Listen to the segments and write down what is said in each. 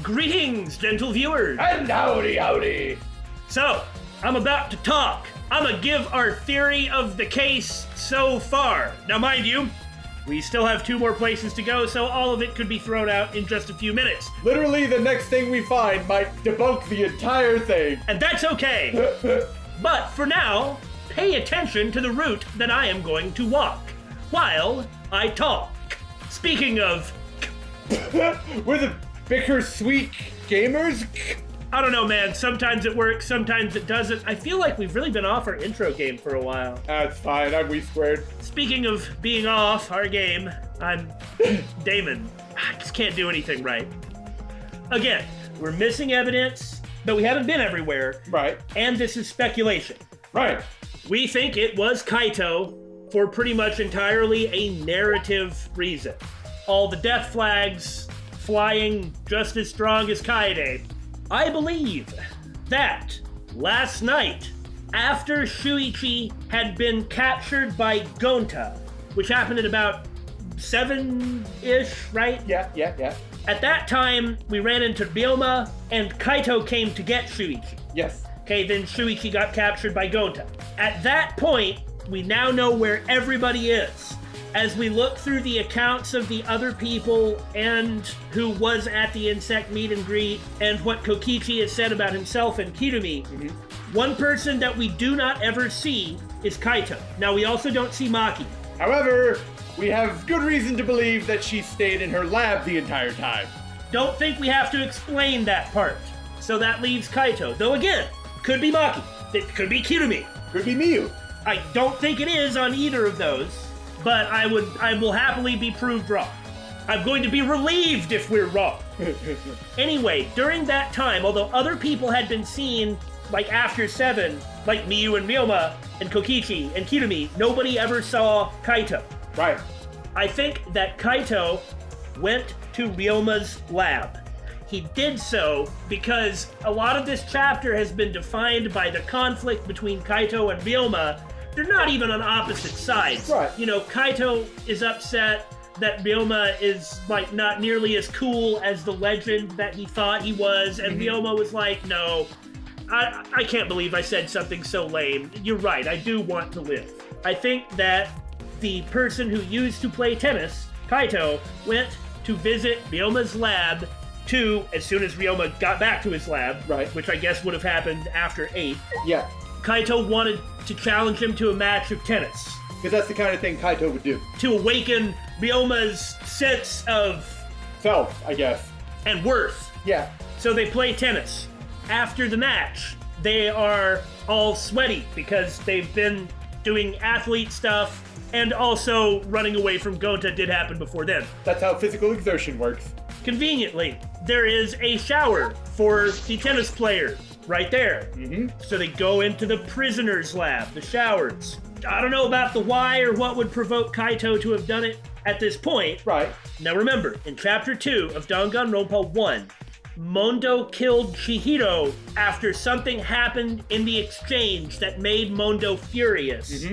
Greetings, gentle viewers. And howdy. So, I'm about to talk. I'm gonna give our theory of the case so far. Now, mind you, we still have 2 more places to go, so all of it could be thrown out in just a few minutes. Literally, the next thing we find might debunk the entire thing. And that's okay. But for now, pay attention to the route that I am going to walk while I talk. Speaking of... We're the Bittersweet gamers? I don't know, man. Sometimes it works, sometimes it doesn't. I feel like we've really been off our intro game for a while. That's fine, I'm We2. Speaking of being off our game, I'm Daymon. I just can't do anything right. Again, we're missing evidence, but we haven't been everywhere. Right. And this is speculation. Right. We think it was Kaito for pretty much entirely a narrative reason. All the death flags flying just as strong as Kaede. I believe that last night, after Shuichi had been captured by Gonta, which happened at about 7-ish, right? Yeah. At that time, we ran into Ryoma, and Kaito came to get Shuichi. Yes. Okay, then Shuichi got captured by Gonta. At that point, we now know where everybody is. As we look through the accounts of the other people and who was at the insect meet and greet and what Kokichi has said about himself and Kirumi, one person that we do not ever see is Kaito. Now, we also don't see Maki. However, we have good reason to believe that she stayed in her lab the entire time. Don't think we have to explain that part. So that leaves Kaito. Though again, could be Maki. It could be Kirumi. Could be Miyu. I don't think it is on either of those. But I will happily be proved wrong. I'm going to be relieved if we're wrong. Anyway, during that time, although other people had been seen, like after 7, like Miyu and Ryoma and Kokichi and Kirumi, nobody ever saw Kaito. Right. I think that Kaito went to Ryoma's lab. He did so because a lot of this chapter has been defined by the conflict between Kaito and Ryoma. They're not even on opposite sides. Right. You know, Kaito is upset that Ryoma is, like, not nearly as cool as the legend that he thought he was, and Ryoma was like, no, I can't believe I said something so lame. You're right, I do want to live. I think that the person who used to play tennis, Kaito, went to visit Ryoma's lab as soon as Ryoma got back to his lab, right, which I guess would have happened after 8. Yeah. Kaito wanted to challenge him to a match of tennis. Because that's the kind of thing Kaito would do. To awaken Ryoma's sense of... self, I guess. And worth. Yeah. So they play tennis. After the match, they are all sweaty because they've been doing athlete stuff, and also running away from Gonta did happen before then. That's how physical exertion works. Conveniently, there is a shower for the tennis player. Right there. So they go into the prisoner's lab, the showers. I don't know about the why or what would provoke Kaito to have done it at this point. Right. Now remember, in Chapter 2 of Danganronpa 1, Mondo killed Chihiro after something happened in the exchange that made Mondo furious.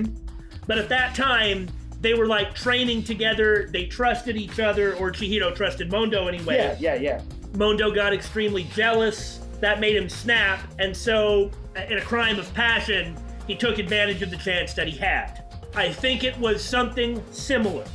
But at that time, they were like training together, they trusted each other, or Chihiro trusted Mondo anyway. Yeah. Mondo got extremely jealous. That made him snap, and so, in a crime of passion, he took advantage of the chance that he had. I think it was something similar,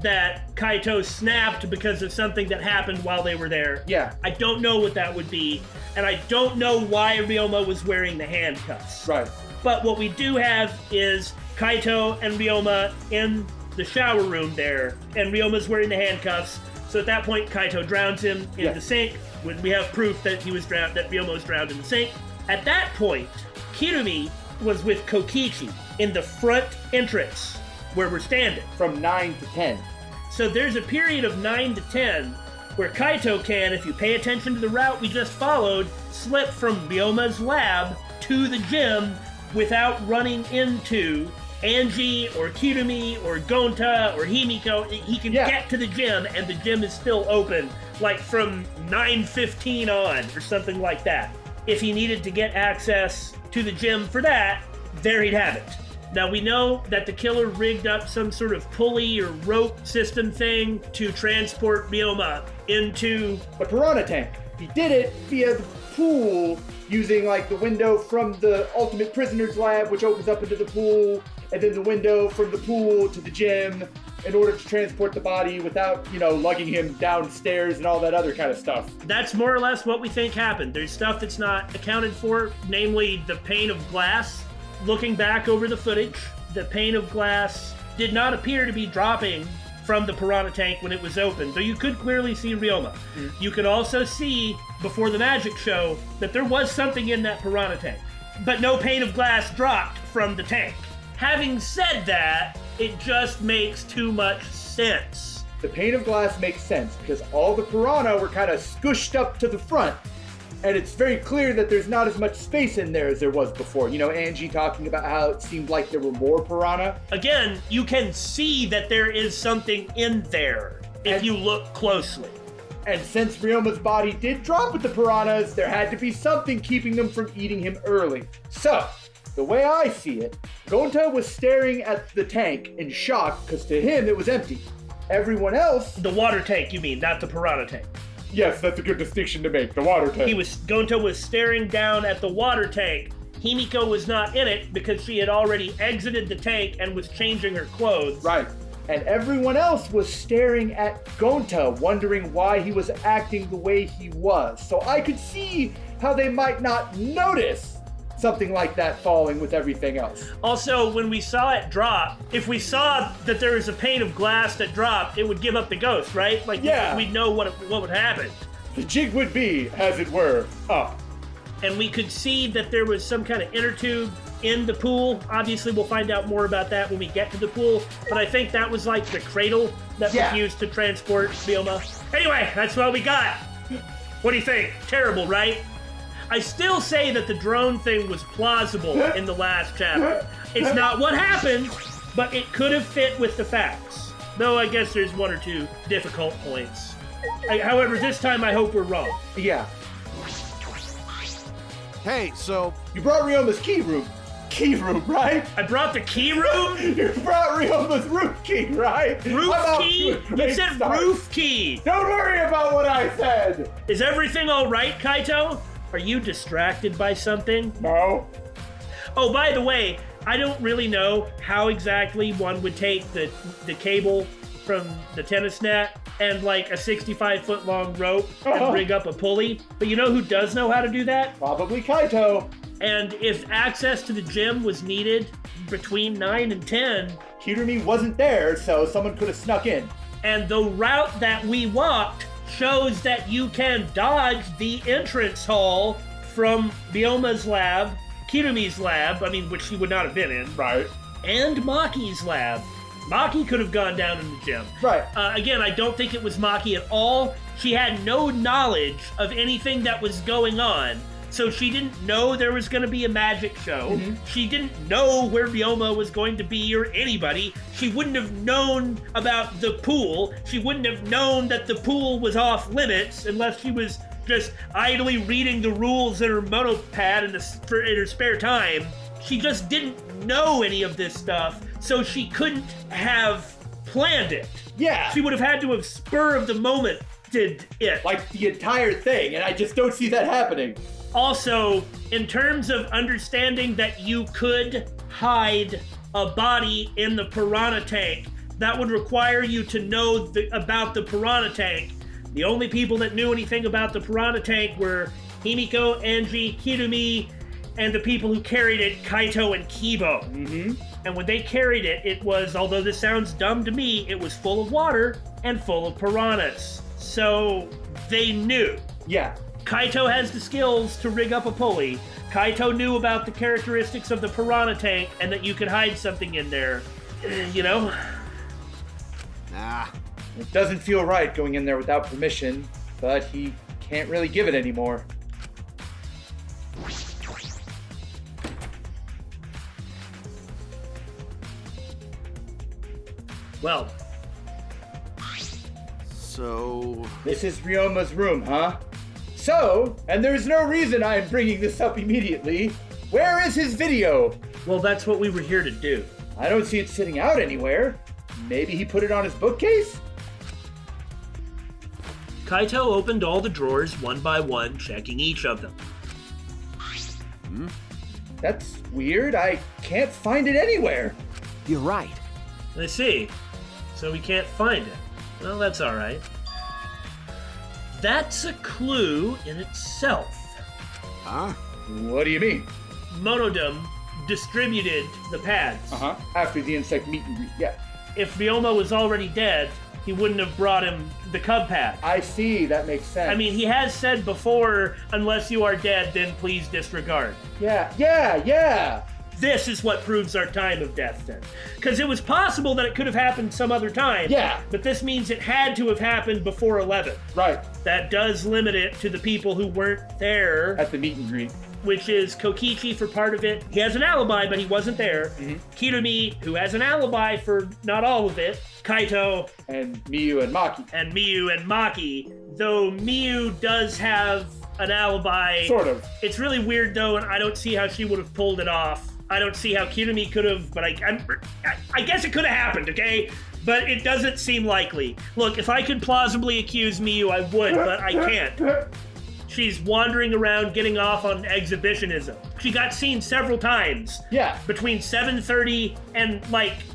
that Kaito snapped because of something that happened while they were there. Yeah. I don't know what that would be, and I don't know why Ryoma was wearing the handcuffs. Right. But what we do have is Kaito and Ryoma in the shower room there, and Ryoma's wearing the handcuffs, so at that point, Kaito drowns him in the sink. When we have proof that he was drowned, that Ryoma was drowned in the sink. At that point, Kirumi was with Kokichi in the front entrance where we're standing. From 9 to 10. So there's a period of 9 to 10 where Kaito can, if you pay attention to the route we just followed, slip from Ryoma's lab to the gym without running into Angie or Kirumi or Gonta or Himiko. He can get to the gym and the gym is still open, like from 9:15 on or something like that. If he needed to get access to the gym for that, there he'd have it. Now we know that the killer rigged up some sort of pulley or rope system thing to transport Ryoma into the piranha tank. He did it via the pool, using like the window from the Ultimate Prisoner's Lab, which opens up into the pool, and then the window from the pool to the gym, in order to transport the body without, lugging him downstairs and all that other kind of stuff. That's more or less what we think happened. There's stuff that's not accounted for, namely the pane of glass. Looking back over the footage, the pane of glass did not appear to be dropping from the piranha tank when it was open, though you could clearly see Ryoma. You could also see, before the magic show, that there was something in that piranha tank, but no pane of glass dropped from the tank. Having said that, it just makes too much sense. The pane of glass makes sense because all the piranha were kind of scooshed up to the front, and it's very clear that there's not as much space in there as there was before. Angie talking about how it seemed like there were more piranha. Again, you can see that there is something in there if you look closely. And since Ryoma's body did drop with the piranhas, there had to be something keeping them from eating him early. So, the way I see it, Gonta was staring at the tank in shock because to him it was empty. Everyone else... The water tank, you mean, not the piranha tank. Yes, that's a good distinction to make, the water tank. Gonta was staring down at the water tank. Himiko was not in it because she had already exited the tank and was changing her clothes. Right. And everyone else was staring at Gonta, wondering why he was acting the way he was. So I could see how they might not notice something like that falling with everything else. Also, when we saw it drop, if we saw that there was a pane of glass that dropped, it would give up the ghost, right? We'd know what would happen. The jig would be, as it were, up. And we could see that there was some kind of inner tube in the pool. Obviously, we'll find out more about that when we get to the pool. But I think that was like the cradle that was used to transport Ryoma. Anyway, that's what we got. What do you think? Terrible, right? I still say that the drone thing was plausible in the last chapter. It's not what happened, but it could have fit with the facts. Though I guess there's one or two difficult points. However, this time I hope we're wrong. Yeah. Hey, so... You brought Ryoma's key room, right? I brought the key room? You brought Ryoma's roof key, right? Roof key? You said roof key. Don't worry about what I said. Is everything all right, Kaito? Are you distracted by something? No. Oh, by the way, I don't really know how exactly one would take the cable from the tennis net and like a 65-foot long rope and rig up a pulley. But you know who does know how to do that? Probably Kaito. And if access to the gym was needed between 9 and 10... Kirumi wasn't there, so someone could have snuck in. And the route that we walked shows that you can dodge the entrance hall from Bioma's lab, Kirumi's lab, which she would not have been in. Right. And Maki's lab. Maki could have gone down in the gym. Right. Again, I don't think it was Maki at all. She had no knowledge of anything that was going on. So she didn't know there was going to be a magic show. Mm-hmm. She didn't know where Ryoma was going to be or anybody. She wouldn't have known about the pool. She wouldn't have known that the pool was off limits unless she was just idly reading the rules in her monopad in her spare time. She just didn't know any of this stuff, so she couldn't have planned it. Yeah. She would have had to have spur of the moment did it. Like the entire thing, and I just don't see that happening. Also, in terms of understanding that you could hide a body in the piranha tank, that would require you to know about the piranha tank. The only people that knew anything about the piranha tank were Himiko, Angie, Kirumi, and the people who carried it, Kaito and Kibo. Mm-hmm. And when they carried it, it was, although this sounds dumb to me, it was full of water and full of piranhas. So they knew. Yeah. Kaito has the skills to rig up a pulley. Kaito knew about the characteristics of the piranha tank and that you could hide something in there. You know? Nah. It doesn't feel right going in there without permission, but he can't really give it anymore. Well. So... This is Ryoma's room, huh? So, and there's no reason I am bringing this up immediately, where is his video? Well, that's what we were here to do. I don't see it sitting out anywhere. Maybe he put it on his bookcase? Kaito opened all the drawers one by one, checking each of them. That's weird. I can't find it anywhere. You're right. I see. So we can't find it. Well, that's all right. That's a clue in itself. Huh? What do you mean? Monodum distributed the pads. After the insect meet and greet, yeah. If Ryoma was already dead, he wouldn't have brought him the cub pad. I see, that makes sense. I mean, he has said before, unless you are dead, then please disregard. Yeah. This is what proves our time of death then. Because it was possible that it could have happened some other time. Yeah. But this means it had to have happened before 11. Right. That does limit it to the people who weren't there. At the meet and greet. Which is Kokichi for part of it. He has an alibi, but he wasn't there. Kirumi, who has an alibi for not all of it. Kaito. And Miyu and Maki. Though Miyu does have an alibi. Sort of. It's really weird though, and I don't see how she would have pulled it off. I don't see how Kirumi could have, but I guess it could have happened, okay? But it doesn't seem likely. Look, if I could plausibly accuse Miyu, I would, but I can't. She's wandering around getting off on exhibitionism. She got seen several times. Yeah. Between 7:30 and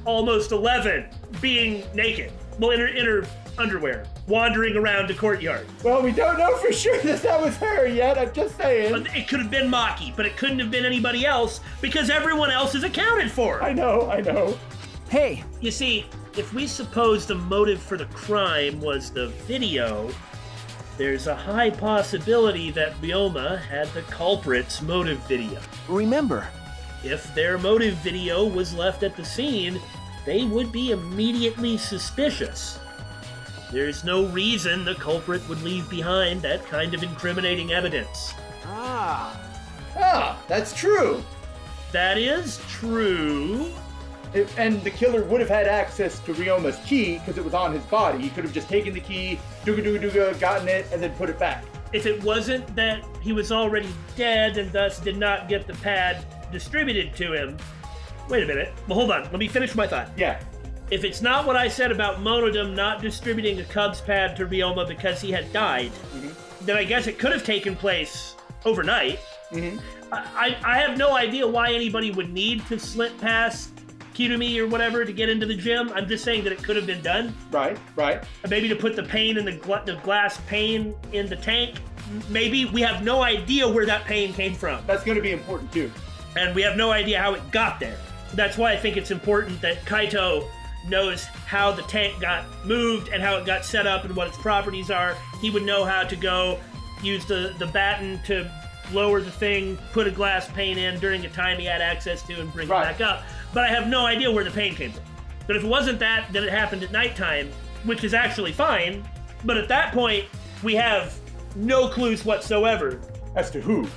almost 11 being naked. Well, in her underwear, wandering around the courtyard. Well, we don't know for sure that was her yet, I'm just saying. It could have been Maki, but it couldn't have been anybody else because everyone else is accounted for. I know. Hey, You see, if we suppose the motive for the crime was the video, there's a high possibility that Ryoma had the culprit's motive video. remember, If their motive video was left at the scene, they would be immediately suspicious. There's no reason the culprit would leave behind that kind of incriminating evidence. That's true. That is true. And the killer would have had access to Ryoma's key because it was on his body. He could have just taken the key, dooga, gotten it, and then put it back. If it wasn't that he was already dead and thus did not get the pad distributed to him. Wait a minute. Well, hold on. Let me finish my thought. Yeah. If it's not what I said about Monodum not distributing a Cubs pad to Ryoma because he had died, then I guess it could have taken place overnight. I have no idea why anybody would need to slip past Kirumi or whatever to get into the gym. I'm just saying that it could have been done. Right. Maybe to put the pane in the glass pane in the tank. Maybe. We have no idea where that pane came from. That's going to be important too. And we have no idea how it got there. That's why I think it's important that Kaito knows how the tank got moved and how it got set up and what its properties are. He would know how to go use the batten to lower the thing, put a glass pane in during a time he had access to and bring it back up. But I have no idea where the pane came from. But if it wasn't that, then it happened at nighttime, which is actually fine. But at that point, we have no clues whatsoever. As to who?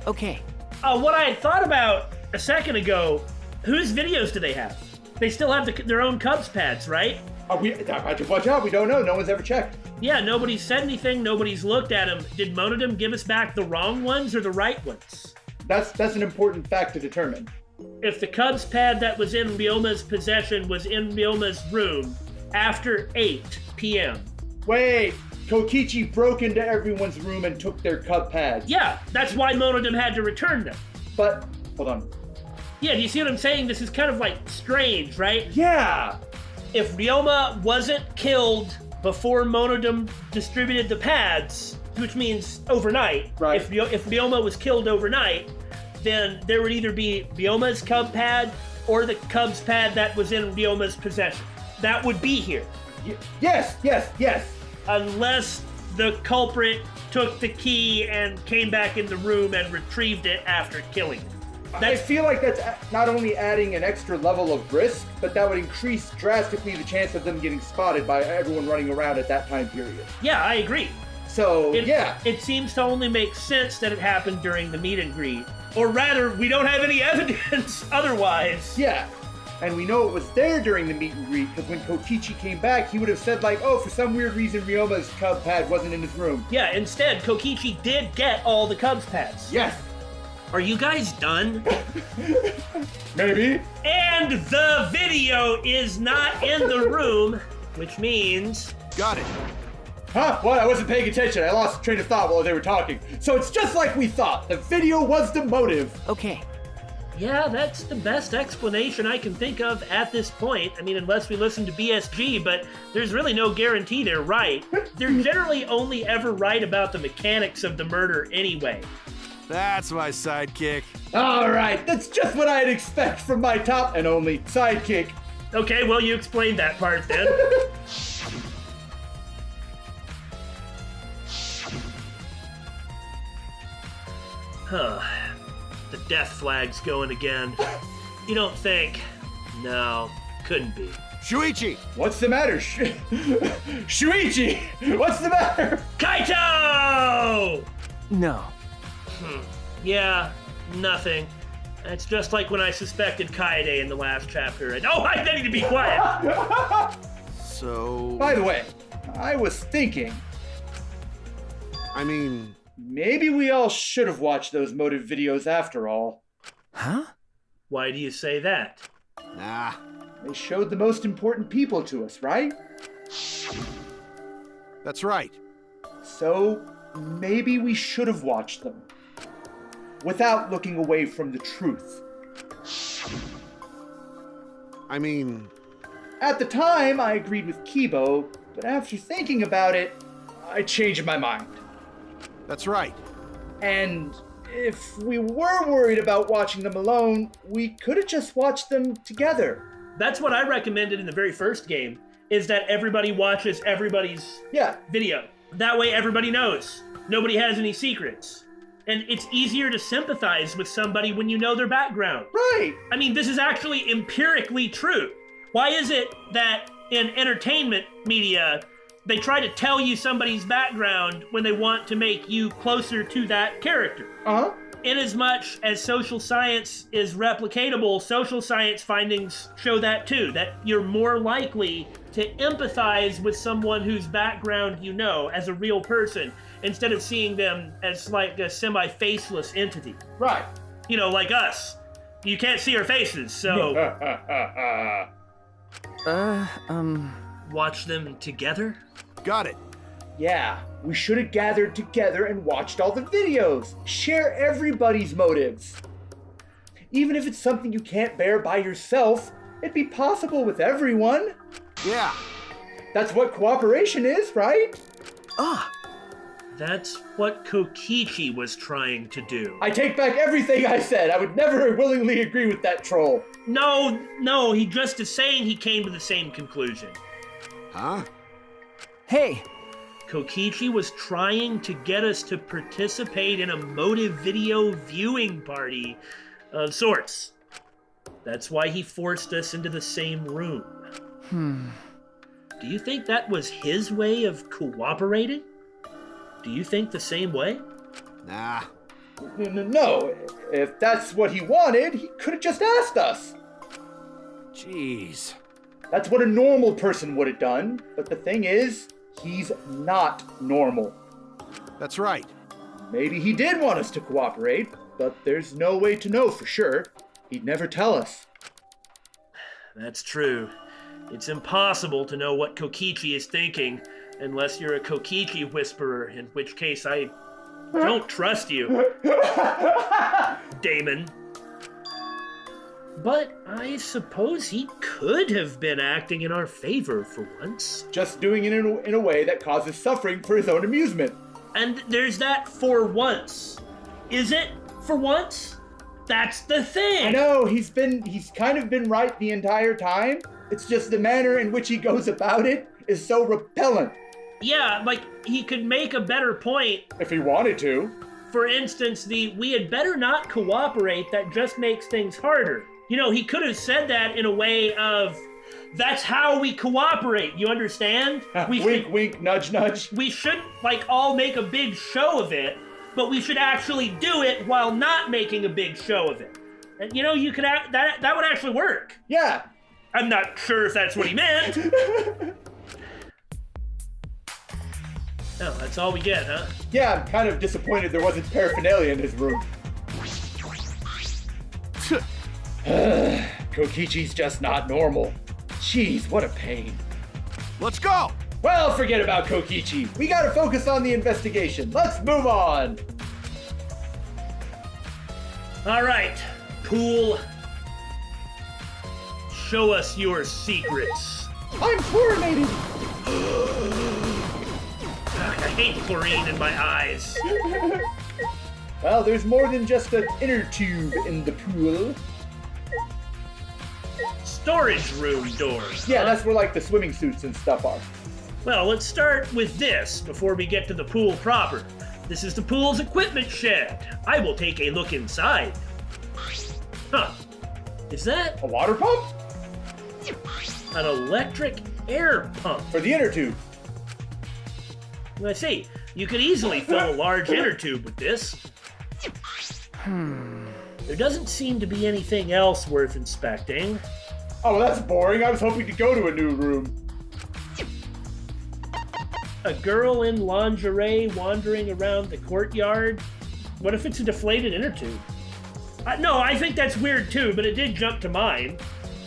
okay. What I had thought about a second ago, whose videos do they have? They still have their own Cubs pads, right? Watch out, we don't know. No one's ever checked. Yeah, nobody's said anything. Nobody's looked at them. Did Monodum give us back the wrong ones or the right ones? That's an important fact to determine. If the Cubs pad that was in Ryoma's possession was in Ryoma's room after 8 p.m. Wait, Kokichi broke into everyone's room and took their Cub pads. Yeah, that's why Monodum had to return them. But, hold on. Yeah, do you see what I'm saying? This is kind of strange, right? Yeah! If Ryoma wasn't killed before Monodum distributed the pads, which means overnight, right. If Ryoma was killed overnight, then there would either be Ryoma's Cub pad or the Cub's pad that was in Ryoma's possession. That would be here. Yes! Unless the culprit took the key and came back in the room and retrieved it after killing it. I feel like that's not only adding an extra level of risk, but that would increase drastically the chance of them getting spotted by everyone running around at that time period. Yeah, I agree. So, yeah. It seems to only make sense that it happened during the meet and greet. Or rather, we don't have any evidence otherwise. Yeah. And we know it was there during the meet and greet, because when Kokichi came back, he would have said for some weird reason, Ryoma's Cub pad wasn't in his room. Yeah, instead, Kokichi did get all the Cubs pads. Yes. Are you guys done? Maybe. And the video is not in the room, which means... Got it. Huh? What? I wasn't paying attention. I lost train of thought while they were talking. So it's just like we thought. The video was the motive. Okay. Yeah, that's the best explanation I can think of at this point. I mean, unless we listen to BSG, but there's really no guarantee they're right. They're generally only ever right about the mechanics of the murder anyway. That's my sidekick. All right, that's just what I'd expect from my top and only sidekick. Okay, well, you explained that part then. Huh. The death flag's going again. You don't think? No, couldn't be. Shuichi! What's the matter? Shuichi! What's the matter? Kaito! No. Yeah, nothing. It's just like when I suspected Kaede in the last chapter. And I need to be quiet! So... By the way, I was thinking, I mean... maybe we all should have watched those motive videos after all. Huh? Why do you say that? Nah. They showed the most important people to us, right? That's right. So maybe we should have watched them. Without looking away from the truth. I mean... At the time, I agreed with Kibo, but after thinking about it, I changed my mind. That's right. And if we were worried about watching them alone, we could have just watched them together. That's what I recommended in the very first game, is that everybody watches everybody's video. That way everybody knows. Nobody has any secrets. And it's easier to sympathize with somebody when you know their background. Right. I mean, this is actually empirically true. Why is it that in entertainment media, they try to tell you somebody's background when they want to make you closer to that character? Uh-huh. Inasmuch as social science is replicatable, social science findings show that too, that you're more likely to empathize with someone whose background you know as a real person, instead of seeing them as like a semi-faceless entity. Right. You know, like us. You can't see our faces, so... Watch them together? Got it. Yeah, we should have gathered together and watched all the videos. Share everybody's motives. Even if it's something you can't bear by yourself, it'd be possible with everyone. Yeah. That's what cooperation is, right? That's what Kokichi was trying to do. I take back everything I said. I would never willingly agree with that troll. No, he just is saying he came to the same conclusion. Huh? Hey! Kokichi was trying to get us to participate in a motive video viewing party of sorts. That's why he forced us into the same room. Do you think that was his way of cooperating? Do you think the same way? Nah. No, if that's what he wanted, he could have just asked us. Jeez. That's what a normal person would have done, but the thing is, he's not normal. That's right. Maybe he did want us to cooperate, but there's no way to know for sure. He'd never tell us. That's true. It's impossible to know what Kokichi is thinking unless you're a Kokichi whisperer, in which case I don't trust you, Daymon. But I suppose he could have been acting in our favor for once. Just doing it in a way that causes suffering for his own amusement. And there's that for once. Is it for once? That's the thing! I know, he's kind of been right the entire time. It's just the manner in which he goes about it is so repellent. Yeah, like, he could make a better point. If he wanted to. For instance, we had better not cooperate, that just makes things harder. You know, he could have said that in a way of, that's how we cooperate, you understand? Wink, nudge, nudge. We shouldn't, like, all make a big show of it, but we should actually do it while not making a big show of it. And, you know, you could that would actually work. Yeah. I'm not sure if that's what he meant. Oh, that's all we get, huh? Yeah, I'm kind of disappointed there wasn't paraphernalia in his room. Kokichi's just not normal. Jeez, what a pain. Let's go! Well, forget about Kokichi. We gotta focus on the investigation. Let's move on. All right, Pool. Show us your secrets. I'm chlorinated. I hate chlorine in my eyes. Well, there's more than just an inner tube in the pool. Storage room doors. Yeah, that's where like the swimming suits and stuff are. Well, let's start with this before we get to the pool proper. This is the pool's equipment shed. I will take a look inside. Huh. Is that A water pump? an electric air pump? For the inner tube. I see. You could easily fill a large inner tube with this. There doesn't seem to be anything else worth inspecting. Oh, well, that's boring. I was hoping to go to a new room. A girl in lingerie wandering around the courtyard? What if it's a deflated inner tube? No, I think that's weird too, but it did jump to mind.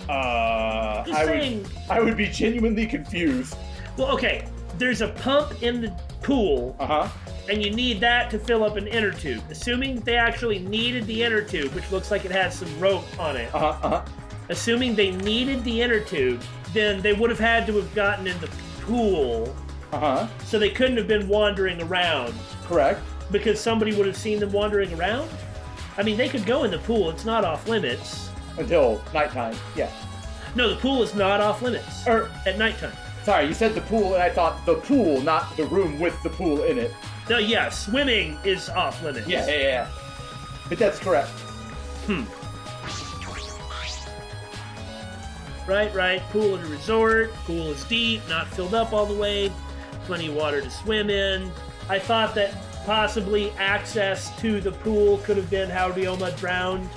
Just saying. I would be genuinely confused. Well, okay, there's a pump in the pool, and you need that to fill up an inner tube. Assuming they actually needed the inner tube, which looks like it has some rope on it. Assuming they needed the inner tube, then they would have had to have gotten in the pool. So they couldn't have been wandering around. Correct. Because somebody would have seen them wandering around? I mean, they could go in the pool. It's not off limits. Until nighttime, yeah. No, the pool is not off limits. At nighttime. Sorry, you said the pool, and I thought the pool, not the room with the pool in it. No, yeah, swimming is off limits. Yeah. But that's correct. Right. Pool at a resort. Pool is deep, not filled up all the way. Plenty of water to swim in. I thought that possibly access to the pool could have been how Ryoma drowned,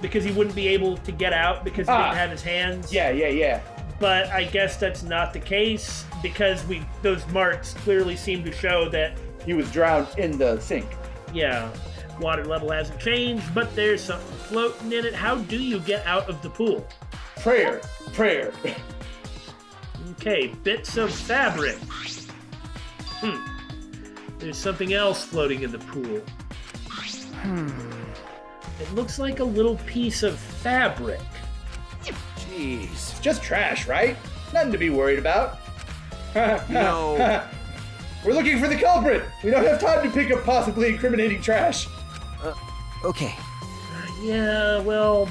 because he wouldn't be able to get out because he didn't have his hands. Yeah. But I guess that's not the case, because those marks clearly seem to show that He was drowned in the sink. yeah, water level hasn't changed, but there's something floating in it. How do you get out of the pool? Prayer. Okay, bits of fabric. There's something else floating in the pool. It looks like a little piece of fabric. Jeez. It's just trash, right? Nothing to be worried about. No. We're looking for the culprit. We don't have time to pick up possibly incriminating trash. Okay. Yeah, well,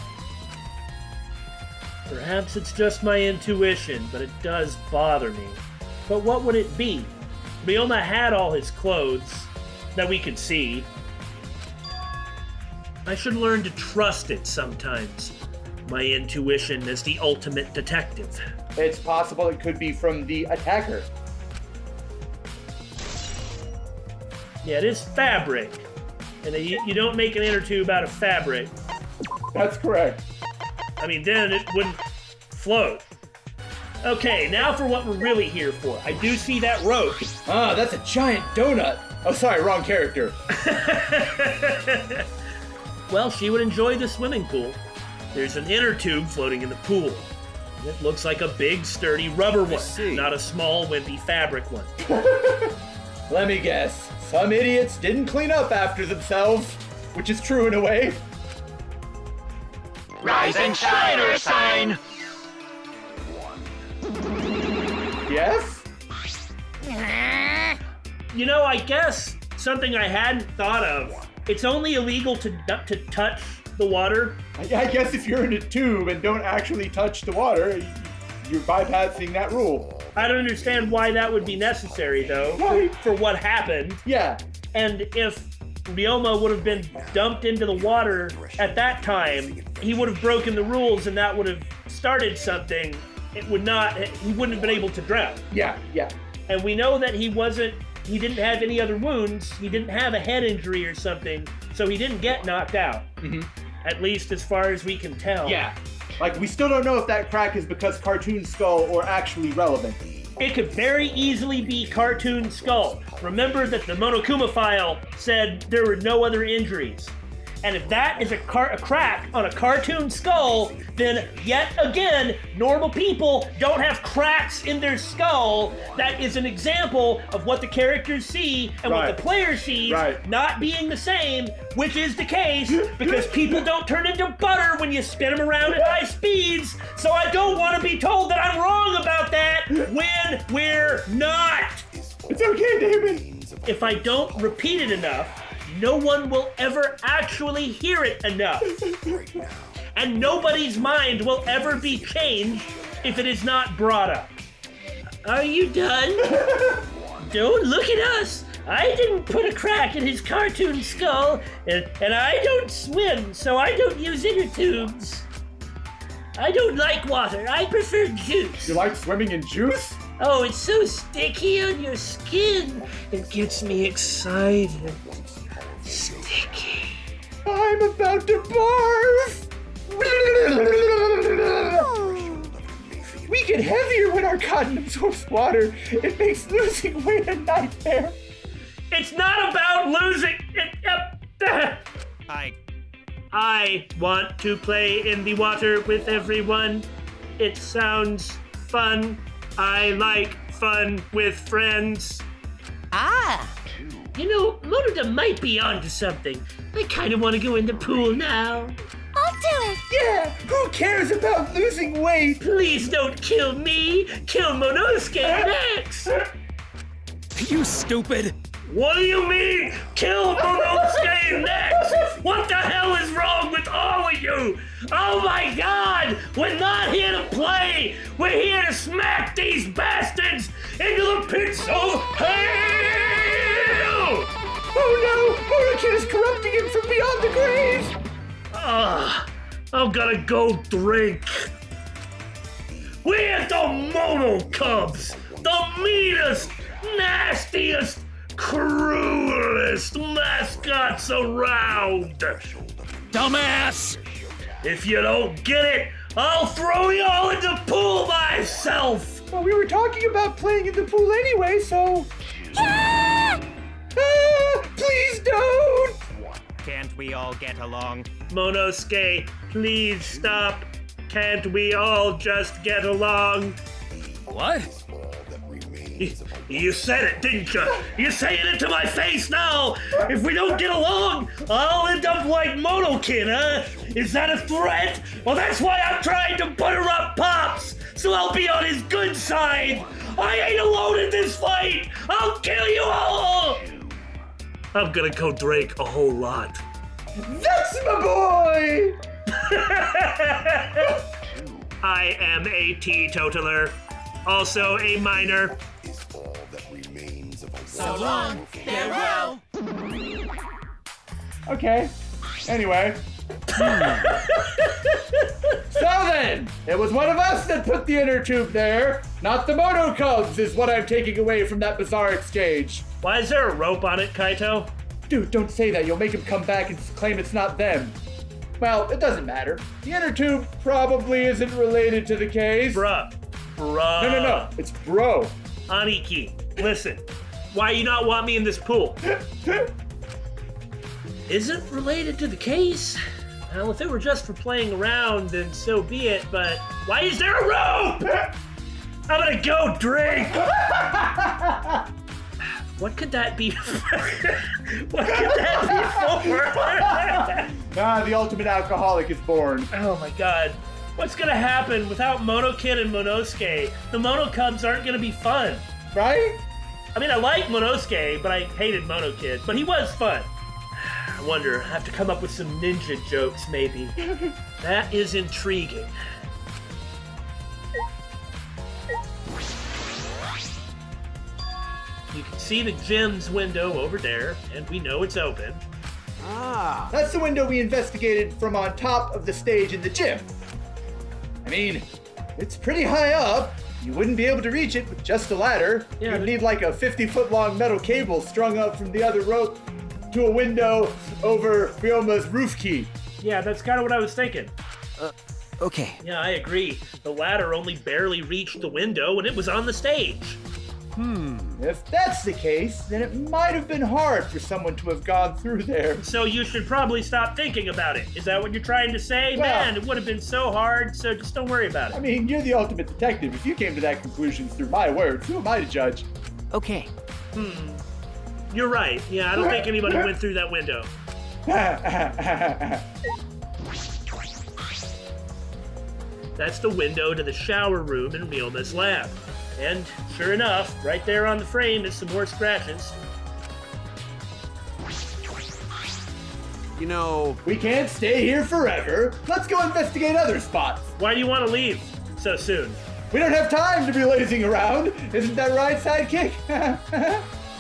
perhaps it's just my intuition, but it does bother me. But what would it be? Ryoma had all his clothes that we could see. I should learn to trust it sometimes. My intuition as the ultimate detective. It's possible it could be from the attacker. Yeah, it is fabric. And you don't make an inner tube out of fabric. That's correct. I mean, then it wouldn't float. Okay, now for what we're really here for. I do see that rope. Ah, that's a giant donut. Oh, sorry, wrong character. Well, she would enjoy the swimming pool. There's an inner tube floating in the pool. It looks like a big, sturdy rubber one, see. not a small, wimpy fabric one. Let me guess. Some idiots didn't clean up after themselves, which is true in a way. Rise and shine, or sign! Yes? You know, I guess something I hadn't thought of. It's only illegal to touch the water. I guess if you're in a tube and don't actually touch the water, you're bypassing that rule. I don't understand why that would be necessary, though, Right. for what happened. Yeah. And if Ryoma would have been dumped into the water at that time, he would have broken the rules and that would have started something. He wouldn't have been able to drown. Yeah. And we know that he didn't have any other wounds. He didn't have a head injury or something, so he didn't get knocked out. At least as far as we can tell. Yeah. Like, we still don't know if that crack is because Cartoon Skull or actually relevant. It could very easily be Cartoon Skull. Remember that the Monokuma file said there were no other injuries. And if that is a crack on a cartoon skull, then yet again, normal people don't have cracks in their skull. That is an example of what the characters see and what the player sees not being the same, which is the case because people don't turn into butter when you spin them around at high speeds. So I don't want to be told that I'm wrong about that when we're not. It's okay, Daymon. If I don't repeat it enough, no one will ever actually hear it enough. And nobody's mind will ever be changed if it is not brought up. Are you done? Don't look at us. I didn't put a crack in his cartoon skull, and I don't swim, so I don't use inner tubes. I don't like water. I prefer juice. You like swimming in juice? Oh, it's so sticky on your skin. It gets me excited. Sticky. I'm about to barf! We get heavier when our cotton absorbs water. It makes losing weight a nightmare. It's not about losing. I want to play in the water with everyone. It sounds fun. I like fun with friends. You know, Monoda might be onto something. I kind of want to go in the pool now. I'll do it. Yeah, who cares about losing weight? Please don't kill me. Kill Monosuke next. You stupid! What do you mean? Kill Monosuke next? What the hell is wrong with all of you? Oh my god! We're not here to play! We're here to smack these bastards into the pits of hell! Oh no! Monokin is corrupting him from beyond the grave! I'm gonna go drink. We're the Mono Cubs! The meanest, nastiest, cruelest mascots around! Dumbass! If you don't get it, I'll throw you all in the pool myself! Well, we were talking about playing in the pool anyway, so... Please don't! Can't we all get along? Monosuke, please stop. Can't we all just get along? What? You said it, didn't you? You're saying it to my face now! If we don't get along, I'll end up like Monokin, huh? Is that a threat? Well, that's why I'm trying to butter up Pops, so I'll be on his good side! I ain't alone in this fight! I'll kill you all! I'm gonna go drink a whole lot. That's my boy! I am a teetotaler, also a minor. So long, farewell. Okay. Anyway. So then, it was one of us that put the inner tube there, not the Mono Cubs, is what I'm taking away from that bizarre exchange. Why is there a rope on it, Kaito? Dude, don't say that. You'll make him come back and claim it's not them. Well, it doesn't matter. The inner tube probably isn't related to the case. Bruh. No. It's bro. Aniki, listen. Why you not want me in this pool? Isn't related to the case? Well, if it were just for playing around, then so be it, but why is there a rope? I'm gonna go drink! What could that be for? What could that be for? The ultimate alcoholic is born. Oh my god. What's gonna happen without Monokid and Monosuke? The Mono Cubs aren't gonna be fun. Right? I mean, I like Monosuke, but I hated Monokid. But he was fun. I wonder, I have to come up with some ninja jokes, maybe. That is intriguing. You can see the gym's window over there, and we know it's open. That's the window we investigated from on top of the stage in the gym. I mean, it's pretty high up. You wouldn't be able to reach it with just a ladder. Yeah, You'd but- need like a 50-foot long metal cable strung up from the other rope to a window over Ryoma's roof key. Yeah, that's kind of what I was thinking. Okay. Yeah, I agree. The ladder only barely reached the window, and it was on the stage. If that's the case, then it might have been hard for someone to have gone through there. So you should probably stop thinking about it. Is that what you're trying to say? Well- Man, it would have been so hard, so just don't worry about I it. mean, you're the ultimate detective. If you came to that conclusion through my words, who am I to judge? Okay. You're right. Yeah, I don't think anybody went through that window. That's the window to the shower room in Ryoma's lab. And sure enough, right there on the frame is some more scratches. You know, We can't stay here forever. Let's go investigate other spots. Why do you want to leave so soon? We don't have time to be lazing around. Isn't that right, sidekick?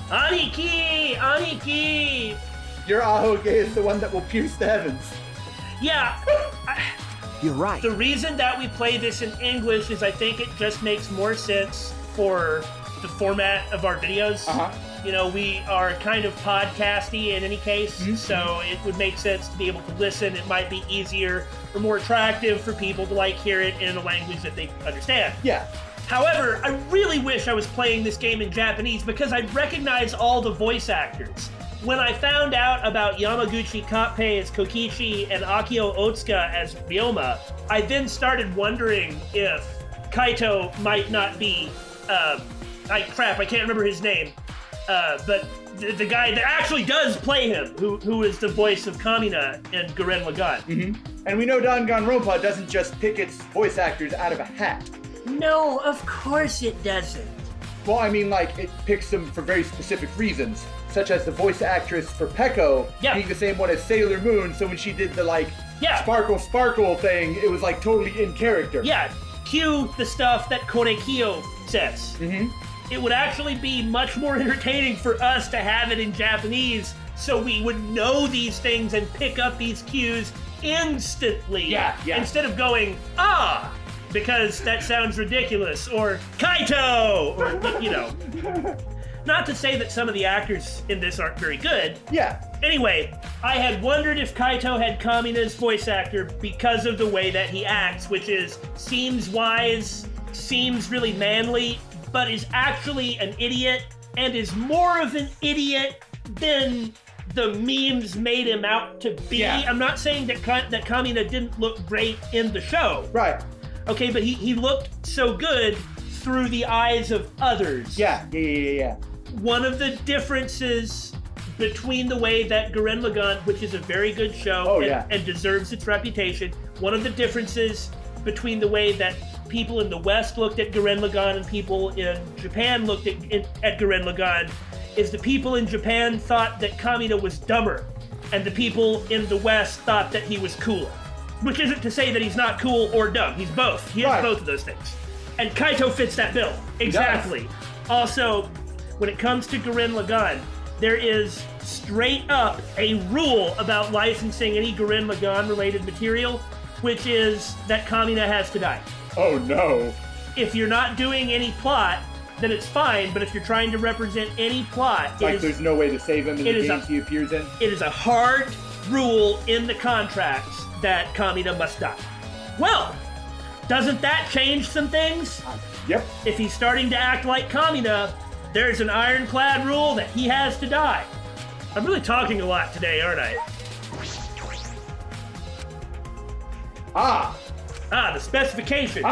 Aniki! Aniki! Your Ahoge is the one that will pierce the heavens. Yeah, You're right. the reason that we play this in English is I think it just makes more sense for the format of our videos. Uh-huh. You know, we are kind of podcasty in any case, so it would make sense to be able to listen. It might be easier or more attractive for people to hear it in a language that they understand. Yeah. However, I really wish I was playing this game in Japanese because I recognize all the voice actors. When I found out about Yamaguchi Kappei as Kokichi and Akio Otsuka as Ryoma, I then started wondering if Kaito might not be, I can't remember his name, but the guy that actually does play him, who is the voice of Kamina in Gurren Lagann. And we know Danganronpa doesn't just pick its voice actors out of a hat. No, of course it doesn't. Well, I mean, it picks them for very specific reasons, such as the voice actress for Peko being the same one as Sailor Moon, so when she did the, sparkle thing, it was, totally in character. Yeah, cue the stuff that Korekiyo says. It would actually be much more entertaining for us to have it in Japanese so we would know these things and pick up these cues instantly. Yeah. Instead of going, because that sounds ridiculous, or Kaito, or, Not to say that some of the actors in this aren't very good. Yeah. Anyway, I had wondered if Kaito had Kamina's voice actor because of the way that he acts, which seems wise, seems really manly, but is actually an idiot, and is more of an idiot than the memes made him out to be. Yeah. I'm not saying that Kamina didn't look great in the show. Right. Okay, but he looked so good through the eyes of others. Yeah. One of the differences between the way that Gurren Lagann, which is a very good show and deserves its reputation, one of the differences between the way that people in the West looked at Gurren Lagann and people in Japan looked at Gurren Lagann is the people in Japan thought that Kamina was dumber, and the people in the West thought that he was cooler. Which isn't to say that he's not cool or dumb. He's both. He has both of those things. And Kaito fits that bill. Exactly. Also, when it comes to Gurren Lagann, there is straight up a rule about licensing any Gurren Lagann related material, which is that Kamina has to die. Oh no. If you're not doing any plot, then it's fine, but if you're trying to represent any plot, there's no way to save him in the games he appears in? It is a hard rule in the contracts that Kamina must die. Well, doesn't that change some things? Yep. If he's starting to act like Kamina, there's an ironclad rule that he has to die. I'm really talking a lot today, aren't I? The specification.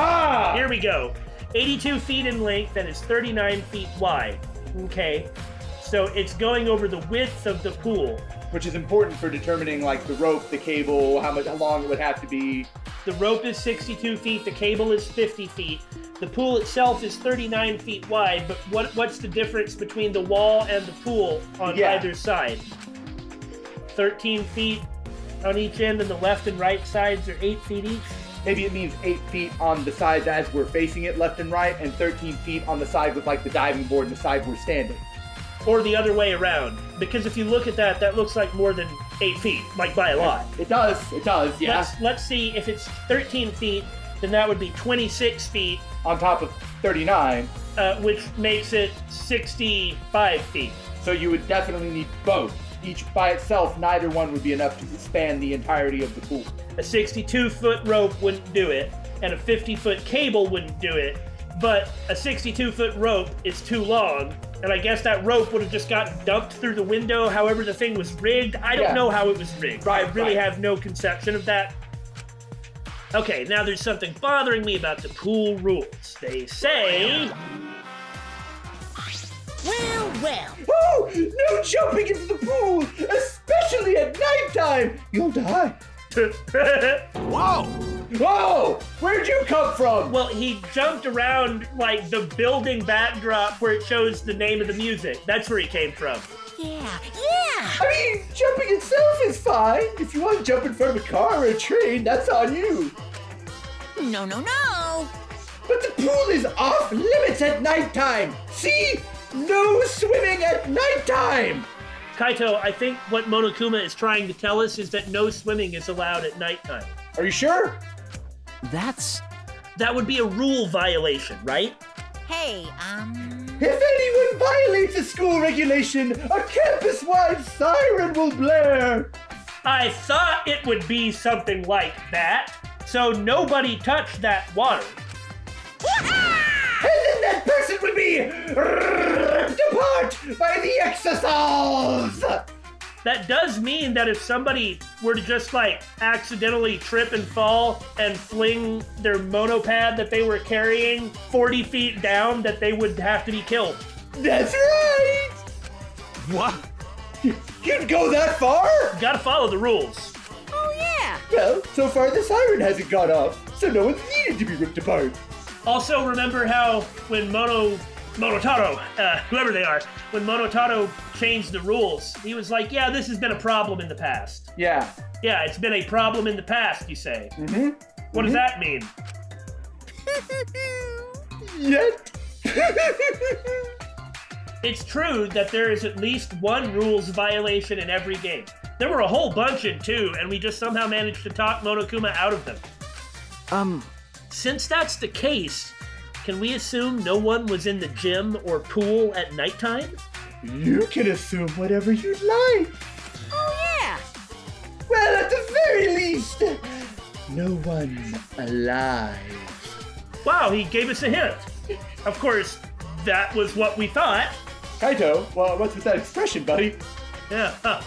Here we go. 82 feet in length and is 39 feet wide. Okay. So it's going over the width of the pool. Which is important for determining the rope, the cable, how long it would have to be. The rope is 62 feet, the cable is 50 feet. The pool itself is 39 feet wide, but what's the difference between the wall and the pool on either side? 13 feet on each end, and the left and right sides are 8 feet each? Maybe it means 8 feet on the sides as we're facing it, left and right, and 13 feet on the side with the diving board and the side we're standing. Or the other way around. Because if you look at that looks like more than 8 feet, by a lot. It does, yeah. Let's see, if it's 13 feet, then that would be 26 feet. On top of 39. Which makes it 65 feet. So you would definitely need both. Each by itself, neither one would be enough to span the entirety of the pool. A 62-foot rope wouldn't do it, and a 50-foot cable wouldn't do it, but a 62-foot rope is too long, And I guess that rope would have just gotten dumped through the window, however the thing was rigged. I don't know how it was rigged. I really have no conception of that. Okay, now there's something bothering me about the pool rules. They say... Well. Oh, no jumping into the pool, especially at nighttime. You'll die. Whoa! Whoa! Where'd you come from? Well, he jumped around like the building backdrop where it shows the name of the music. That's where he came from. Yeah. I mean, jumping itself is fine. If you want to jump in front of a car or a train, that's on you. No. But the pool is off limits at nighttime. See? No swimming at nighttime. Kaito, I think what Monokuma is trying to tell us is that no swimming is allowed at nighttime. Are you sure? That would be a rule violation, right? Hey, If anyone violates a school regulation, a campus-wide siren will blare. I thought it would be something like that, so nobody touched that water. And then that person would be ripped apart by the exosols! That does mean that if somebody were to just like accidentally trip and fall and fling their monopad that they were carrying 40 feet down, that they would have to be killed. That's right! What? You'd go that far? Gotta follow the rules. oh yeah. Well, so far the siren hasn't gone off, so no one's needed to be ripped apart. Also, remember how when Monotaro, whoever they are, when Monotaro changed the rules, he was like, yeah, this has been a problem in the past. Yeah. Yeah, it's been a problem in the past, you say. Mm-hmm. What does that mean? Yet. It's true that there is at least one rules violation in every game. There were a whole bunch in 2, and we just somehow managed to talk Monokuma out of them. Since that's the case, can we assume no one was in the gym or pool at nighttime? You can assume whatever you like. Oh yeah. Well, at the very least, no one alive. Wow, he gave us a hint. Of course, that was what we thought. Kaito, well, what's with that expression, buddy? Yeah, huh.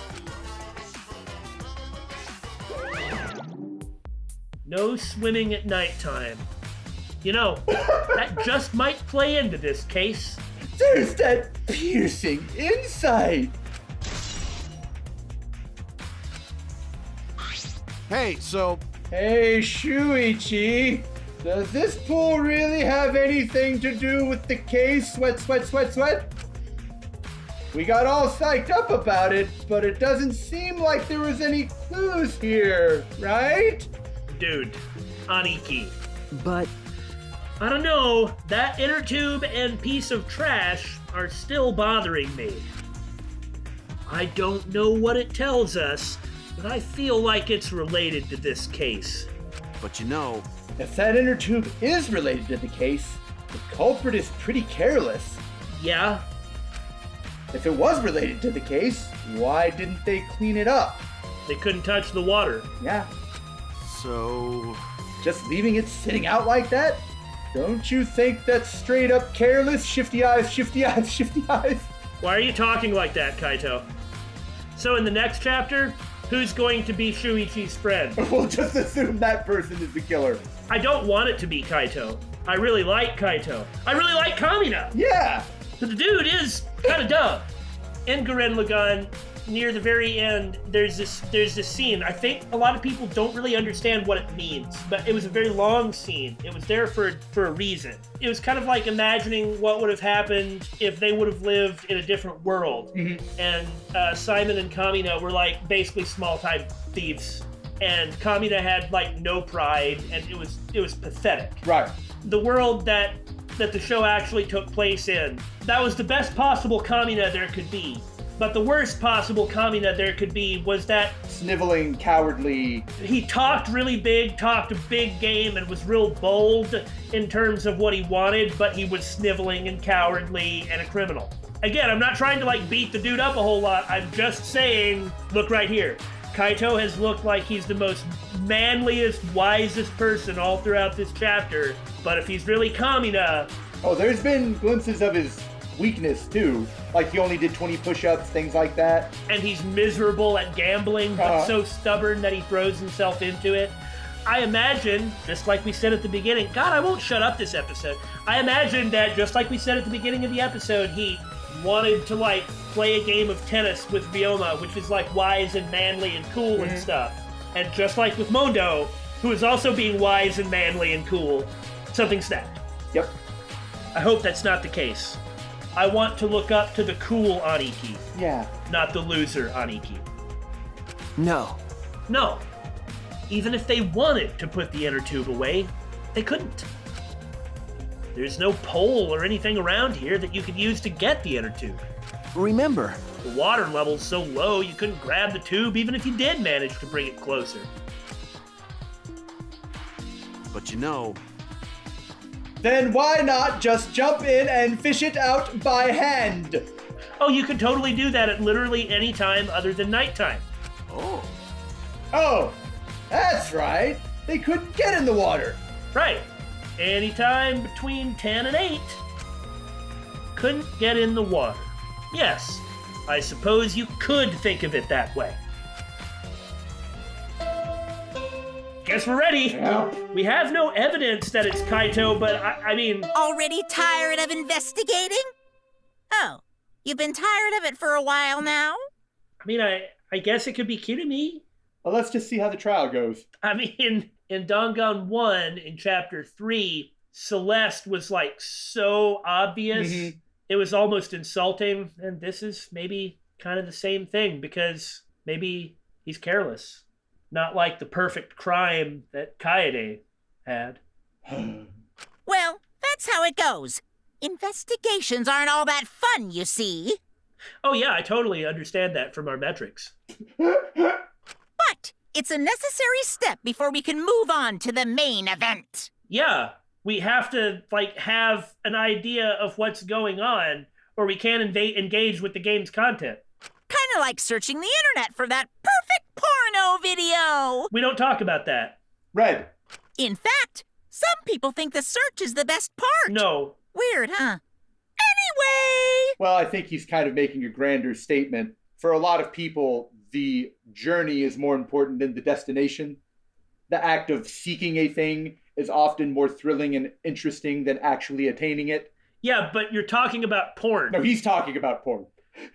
No swimming at nighttime. You know, that just might play into this case. There's that piercing insight. Hey, so Hey, Shuichi, does this pool really have anything to do with the case? Sweat? We got all psyched up about it, but it doesn't seem like there was any clues here, right? Dude, Aniki. But I don't know, that inner tube and piece of trash are still bothering me. I don't know what it tells us, but I feel like it's related to this case. but you know, If that inner tube is related to the case, the culprit is pretty careless. Yeah? If it was related to the case, why didn't they clean it up? They couldn't touch the water. Yeah, so just leaving it sitting out like that? Don't you think that's straight up careless? Shifty eyes. Why are you talking like that, Kaito? So in the next chapter, who's going to be Shuichi's friend? We'll just assume that person is the killer. I don't want it to be Kaito. I really like Kaito. I really like Kamina. Yeah! But the dude is kind of dumb. In Gurren Lagann, near the very end, there's this scene. I think a lot of people don't really understand what it means, but it was a very long scene. It was there for a reason. It was kind of like imagining what would have happened if they would have lived in a different world. Mm-hmm. And Simon and Kamina were like basically small-time thieves. And Kamina had like no pride, and it was pathetic. Right. The world that the show actually took place in, that was the best possible Kamina there could be. But the worst possible Kamina there could be was that Sniveling, cowardly. he talked really big, talked a big game, and was real bold in terms of what he wanted, but he was sniveling and cowardly and a criminal. Again, I'm not trying to like beat the dude up a whole lot. I'm just saying, look right here. Kaito has looked like he's the most manliest, wisest person all throughout this chapter. But if he's really Kamina, Oh, there's been glimpses of his weakness too. Like he only did 20 push-ups, things like that. And he's miserable at gambling, but so stubborn that he throws himself into it. I imagine, just like we said at the beginning, God, I won't shut up this episode. I imagine that, just like we said at the beginning of the episode, he wanted to, like, play a game of tennis with Ryoma, which is, like, wise and manly and cool and stuff. And just like with Mondo, who is also being wise and manly and cool, something snapped. Yep. I hope that's not the case. I want to look up to the cool Aniki, Yeah. not the loser Aniki. No. No. Even if they wanted to put the inner tube away, they couldn't. There's no pole or anything around here that you could use to get the inner tube. Remember, The water level's so low you couldn't grab the tube even if you did manage to bring it closer. But you know, Then why not just jump in and fish it out by hand? Oh, you could totally do that at literally any time other than nighttime. Oh, that's right. They couldn't get in the water. Right. Anytime between 10 and 8. Couldn't get in the water. Yes, I suppose you could think of it that way. Guess we're ready. Yeah. We have no evidence that it's Kaito, but I mean... Already tired of investigating? Oh, you've been tired of it for a while now? I guess it could be Kirimi. Well, let's just see how the trial goes. I mean, in Danganronpa, in Chapter 3, Celeste was, like, so obvious. Mhm. It was almost insulting, and this is maybe kind of the same thing, because maybe he's careless. Not like the perfect crime that Kaede had. Well, that's how it goes. Investigations aren't all that fun, you see. Oh yeah, I totally understand that from our metrics. But it's a necessary step before we can move on to the main event. Yeah, we have to, like, have an idea of what's going on, or we can't engage with the game's content. Kind of like searching the internet for that perfect porno video. We don't talk about that. Red. In fact, some people think the search is the best part. No. Weird, huh? Anyway! Well, I think he's kind of making a grander statement. For a lot of people, the journey is more important than the destination. The act of seeking a thing is often more thrilling and interesting than actually attaining it. Yeah, but you're talking about porn. No, he's talking about porn.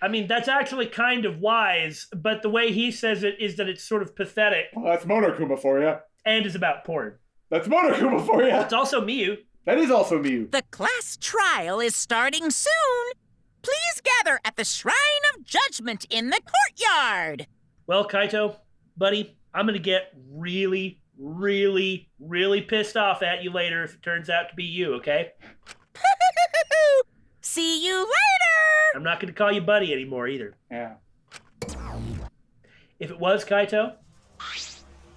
I mean, that's actually kind of wise, but the way he says it is that it's sort of pathetic Well, that's Monokuma for you. and is about porn. That's Monokuma for you. It's also Miyu. That is also Miyu. The class trial is starting soon. Please gather at the Shrine of Judgment in the courtyard. Well, Kaito, buddy, I'm going to get really, really, really pissed off at you later if it turns out to be you, okay? See you later. I'm not going to call you buddy anymore either. Yeah. If it was Kaito,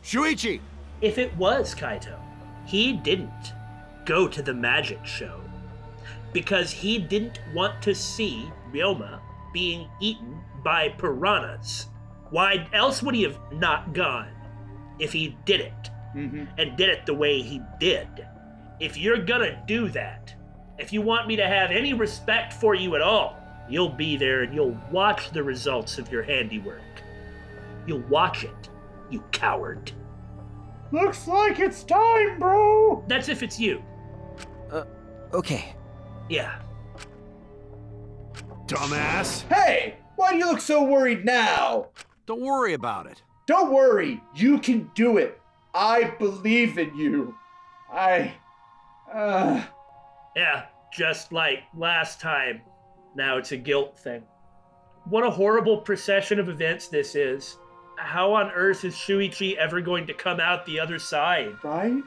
Shuichi! if it was Kaito, he didn't go to the magic show because he didn't want to see Ryoma being eaten by piranhas. Why else would he have not gone if he did it and did it the way he did? If you're gonna do that, if you want me to have any respect for you at all, you'll be there and you'll watch the results of your handiwork. You'll watch it, you coward. Looks like it's time, bro. That's if it's you. Okay. Yeah. Dumbass! Hey, why do you look so worried now? Don't worry about it. Don't worry. You can do it. I believe in you. Yeah, just like last time. Now it's a guilt thing. What a horrible procession of events this is. How on earth is Shuichi ever going to come out the other side? Right?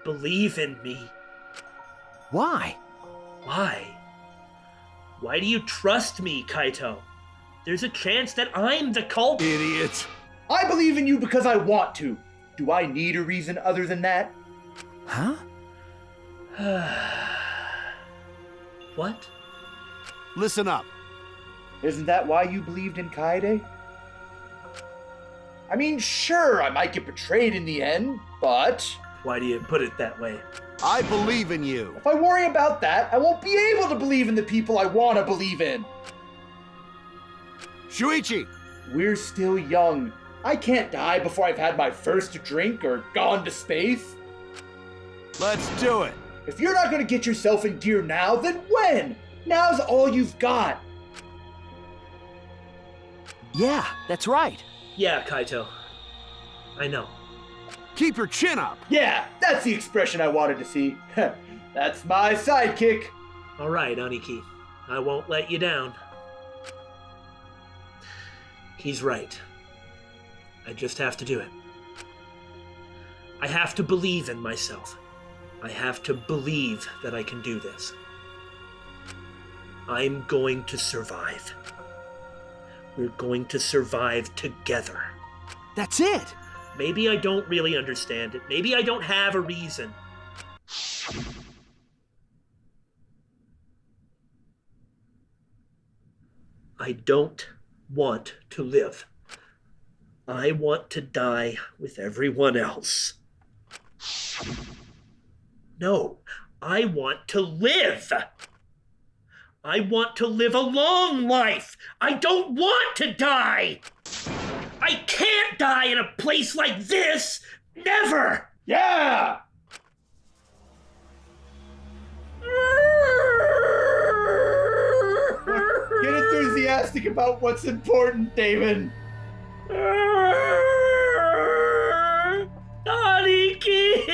Believe in me. Why? Why? Why do you trust me, Kaito? There's a chance that I'm the culprit. Idiot! I believe in you because I want to. Do I need a reason other than that? Huh? What? Listen up. Isn't that why you believed in Kaede? I mean, sure, I might get betrayed in the end, but... Why do you put it that way? I believe in you. If I worry about that, I won't be able to believe in the people I want to believe in. Shuichi! We're still young. I can't die before I've had my first drink or gone to space. Let's do it. If you're not gonna get yourself in gear now, then when? Now's all you've got. Yeah, that's right. Yeah, Kaito. I know. Keep your chin up. Yeah, that's the expression I wanted to see. That's my sidekick. All right, Aniki. I won't let you down. He's right. I just have to do it. I have to believe in myself. I have to believe that I can do this. I'm going to survive. We're going to survive together. That's it. Maybe I don't really understand it. Maybe I don't have a reason. I don't want to live. I want to die with everyone else. No, I want to live. I want to live a long life. I don't want to die. I can't die in a place like this. Never. Yeah! Get enthusiastic about what's important, Daymon. Aniki!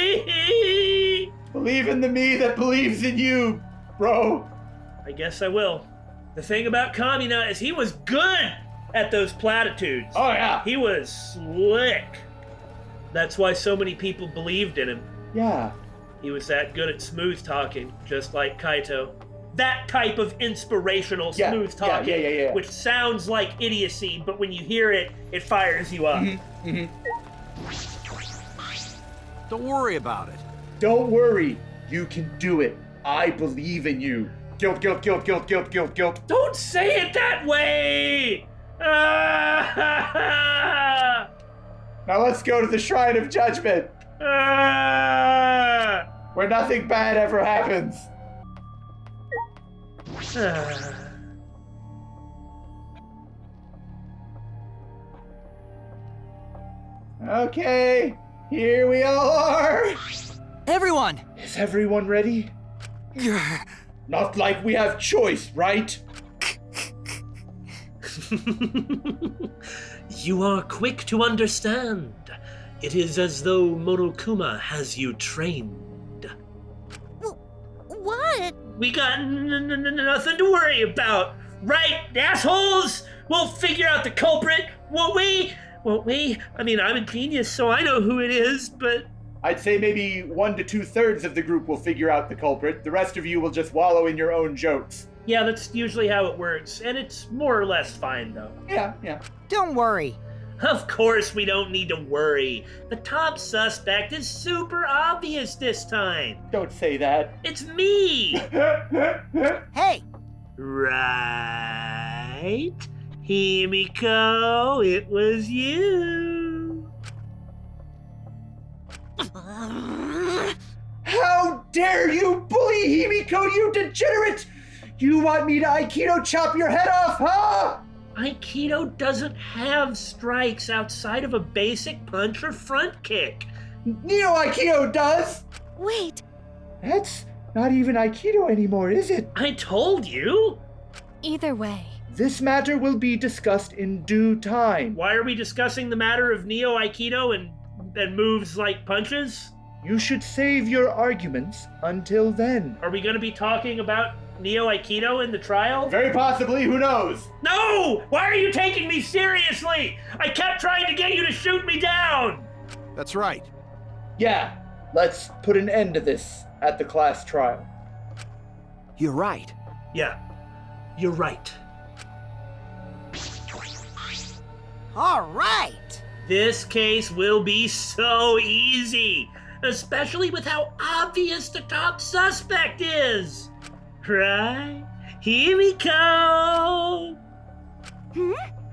Believe in the me that believes in you, bro. I guess I will. The thing about Kamina is he was good at those platitudes. Oh, yeah. He was slick. That's why so many people believed in him. Yeah. He was that good at smooth talking, just like Kaito. That type of inspirational Yeah, smooth talking, yeah. which sounds like idiocy, but when you hear it, it fires you up. Don't worry about it. Don't worry. You can do it. I believe in you. Guilt. Don't say it that way! Ah! Now let's go to the Shrine of Judgment, Ah! where nothing bad ever happens. Okay, here we all are. Everyone! Is everyone ready? Not like we have choice, right? You are quick to understand. It is as though Monokuma has you trained. What? We got nothing to worry about, right, assholes? We'll figure out the culprit, won't we? Won't we? I mean, I'm a genius, so I know who it is, but... I'd say maybe 1 to 2/3 of the group will figure out the culprit. The rest of you will just wallow in your own jokes. Yeah, that's usually how it works, and it's more or less fine, though. Yeah. Don't worry. Of course we don't need to worry. The top suspect is super obvious this time. Don't say that. It's me! Hey! Right? Himiko, it was you. How dare you bully Himiko, you degenerate! You want me to Aikido chop your head off, huh? Aikido doesn't have strikes outside of a basic punch or front kick. Neo Aikido does! Wait. That's not even Aikido anymore, is it? I told you. Either way. This matter will be discussed in due time. Why are we discussing the matter of Neo Aikido and moves like punches? You should save your arguments until then. Are we going to be talking about Neo Aikido in the trial? Very possibly, who knows? No! Why are you taking me seriously? I kept trying to get you to shoot me down! That's right. Yeah, let's put an end to this at the class trial. You're right. Yeah, you're right. All right. This case will be so easy, especially with how obvious the top suspect is. Right? Here we go.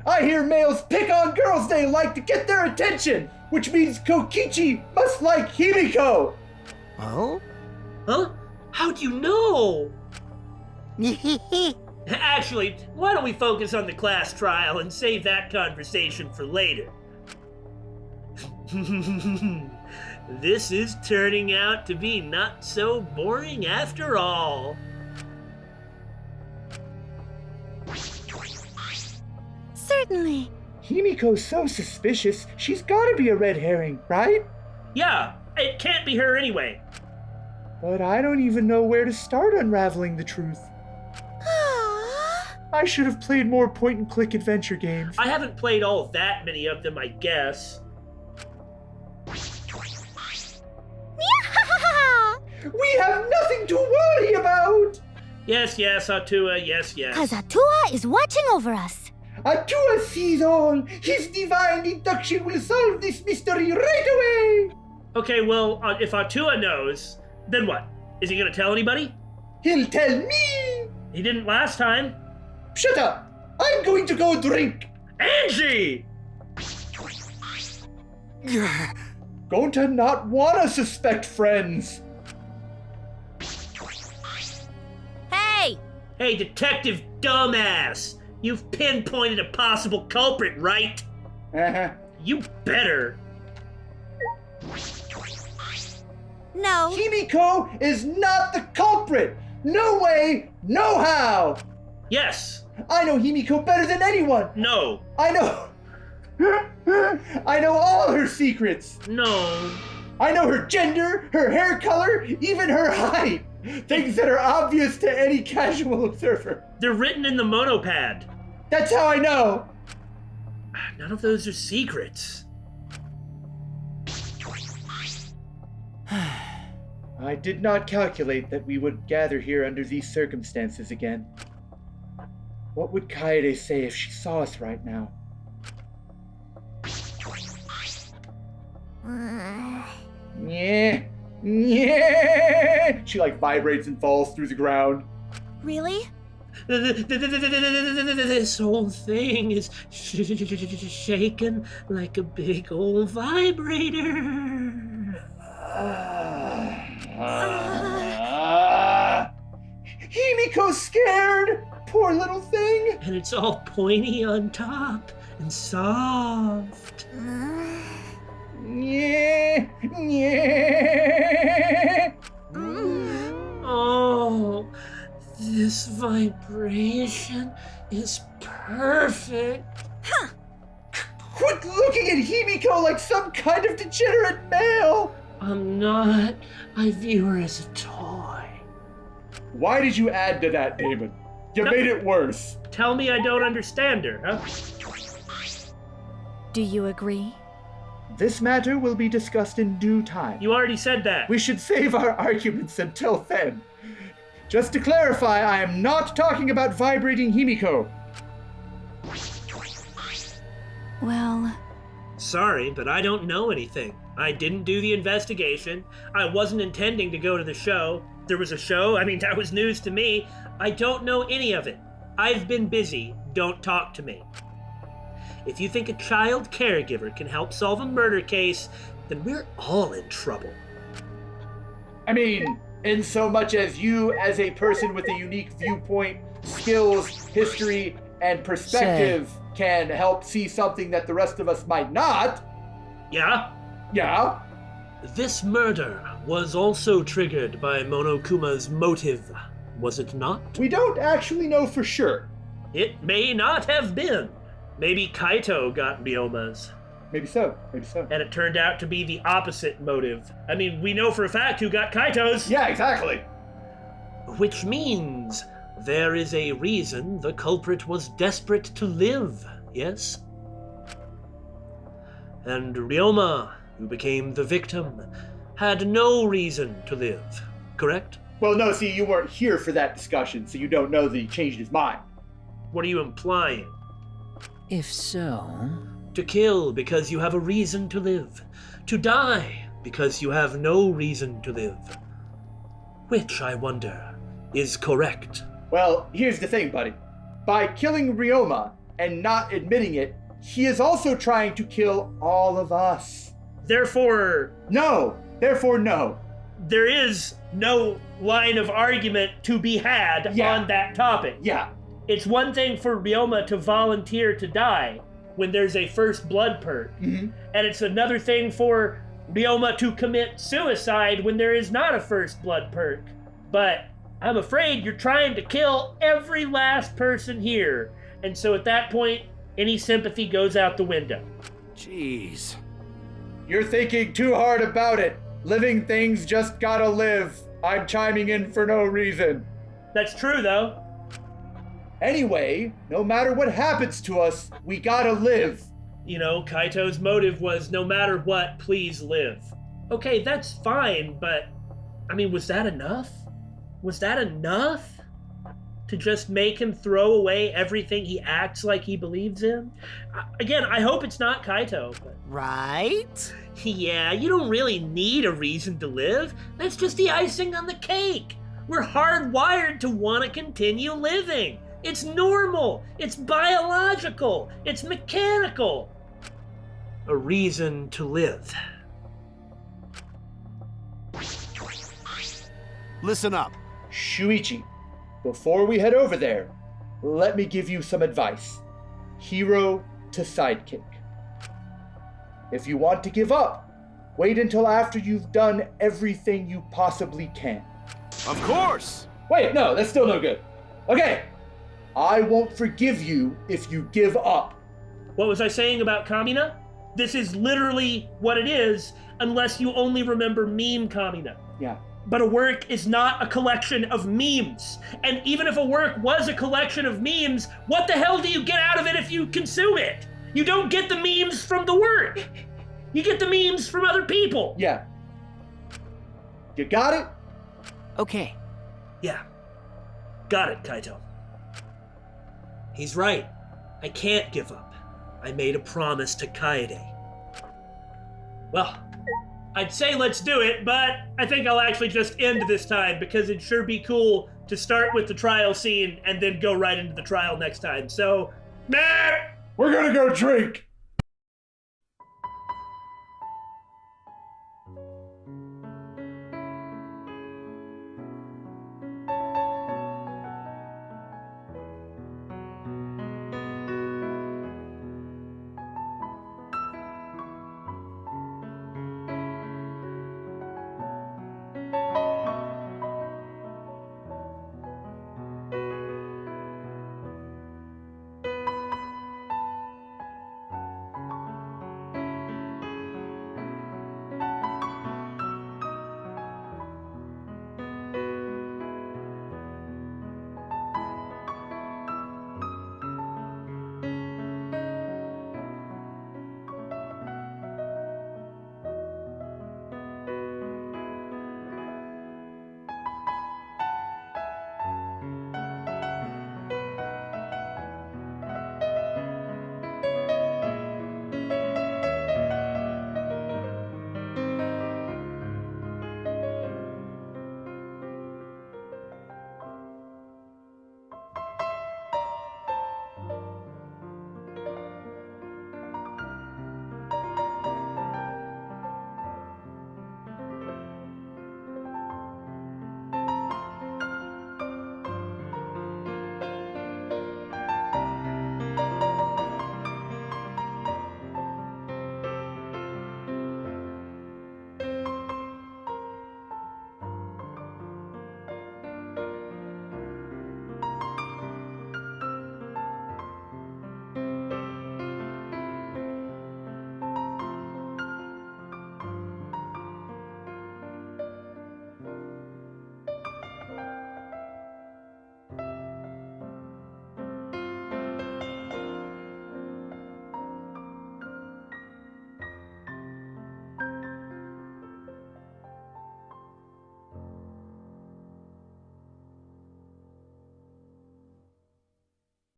I hear males pick on girls they like to get their attention, which means Kokichi must like Himiko. Oh? Huh? How'd you know? Actually, why don't we focus on the class trial and save that conversation for later? This is turning out to be not so boring after all. Certainly. Himiko's so suspicious, she's gotta be a red herring, right? Yeah, it can't be her anyway. But I don't even know where to start unraveling the truth. I should have played more point-and-click adventure games. I haven't played all that many of them, I guess. We have nothing to worry about! Yes, Atua, yes. Cause Atua is watching over us. Atua sees all! His divine induction will solve this mystery right away! Okay, well, if Atua knows, then what? Is he gonna tell anybody? He'll tell me! He didn't last time. Shut up! I'm going to go drink! Angie! Going to not wanna suspect friends! Hey, Detective Dumbass! You've pinpointed a possible culprit, right? Uh-huh. You better. No. Himiko is not the culprit! No way, no how! Yes. I know Himiko better than anyone! No. I know... I know all her secrets! No. I know her gender, her hair color, even her height! Things that are obvious to any casual observer. They're written in the monopad. That's how I know! None of those are secrets. I did not calculate that we would gather here under these circumstances again. What would Kaede say if she saw us right now? Yeah. She like vibrates and falls through the ground. Really? This whole thing is shaken like a big old vibrator. Himiko's scared! Poor little thing! And it's all pointy on top and soft. Yeah. Oh, this vibration is perfect. Quit looking at Himiko like some kind of degenerate male! I'm not. I view her as a toy. Why did you add to that, Daymon? You made it worse. Tell me I don't understand her, huh? Do you agree? This matter will be discussed in due time. You already said that. We should save our arguments until then. Just to clarify, I am not talking about vibrating Himiko. Well... Sorry, but I don't know anything. I didn't do the investigation. I wasn't intending to go to the show. There was a show. I mean, that was news to me. I don't know any of it. I've been busy. Don't talk to me. If you think a child caregiver can help solve a murder case, then we're all in trouble. I mean, in so much as you, as a person with a unique viewpoint, skills, history, and perspective, can help see something that the rest of us might not. Yeah? Yeah? This murder was also triggered by Monokuma's motive, was it not? We don't actually know for sure. It may not have been. Maybe Kaito got Ryoma's. Maybe so. And it turned out to be the opposite motive. I mean, we know for a fact who got Kaito's. Yeah, exactly. Which means there is a reason the culprit was desperate to live, yes? And Ryoma, who became the victim, had no reason to live, correct? Well, no, see, you weren't here for that discussion, so you don't know that he changed his mind. What are you implying? If so... To kill because you have a reason to live. To die because you have no reason to live. Which, I wonder, is correct? Well, here's the thing, buddy. By killing Ryoma and not admitting it, he is also trying to kill all of us. Therefore... No! Therefore, no. there is no line of argument to be had on that topic. Yeah. It's one thing for Ryoma to volunteer to die when there's a first blood perk, and it's another thing for Ryoma to commit suicide when there is not a first blood perk. But I'm afraid you're trying to kill every last person here, and so at that point, any sympathy goes out the window. Jeez. You're thinking too hard about it. Living things just gotta live. I'm chiming in for no reason. That's true, though. Anyway, no matter what happens to us, we gotta live. You know, Kaito's motive was no matter what, please live. Okay, that's fine, but, I mean, was that enough? Was that enough to just make him throw away everything he acts like he believes in? Again, I hope it's not Kaito, but... Right? Yeah, you don't really need a reason to live. That's just the icing on the cake. We're hardwired to want to continue living. It's normal. It's biological. It's mechanical. A reason to live. Listen up. Shuichi, before we head over there, let me give you some advice. Hero to sidekick. If you want to give up, wait until after you've done everything you possibly can. Of course. Wait, no, that's still no good. Okay, I won't forgive you if you give up. What was I saying about Kamina? This is literally what it is, unless you only remember meme Kamina. Yeah. But a work is not a collection of memes. And even if a work was a collection of memes, what the hell do you get out of it if you consume it? You don't get the memes from the work. You get the memes from other people. Yeah. You got it? Okay. Yeah. Got it, Kaito. He's right. I can't give up. I made a promise to Kaede. Well, I'd say let's do it, but I think I'll actually just end this time because it'd sure be cool to start with the trial scene and then go right into the trial next time. So, We're gonna go drink.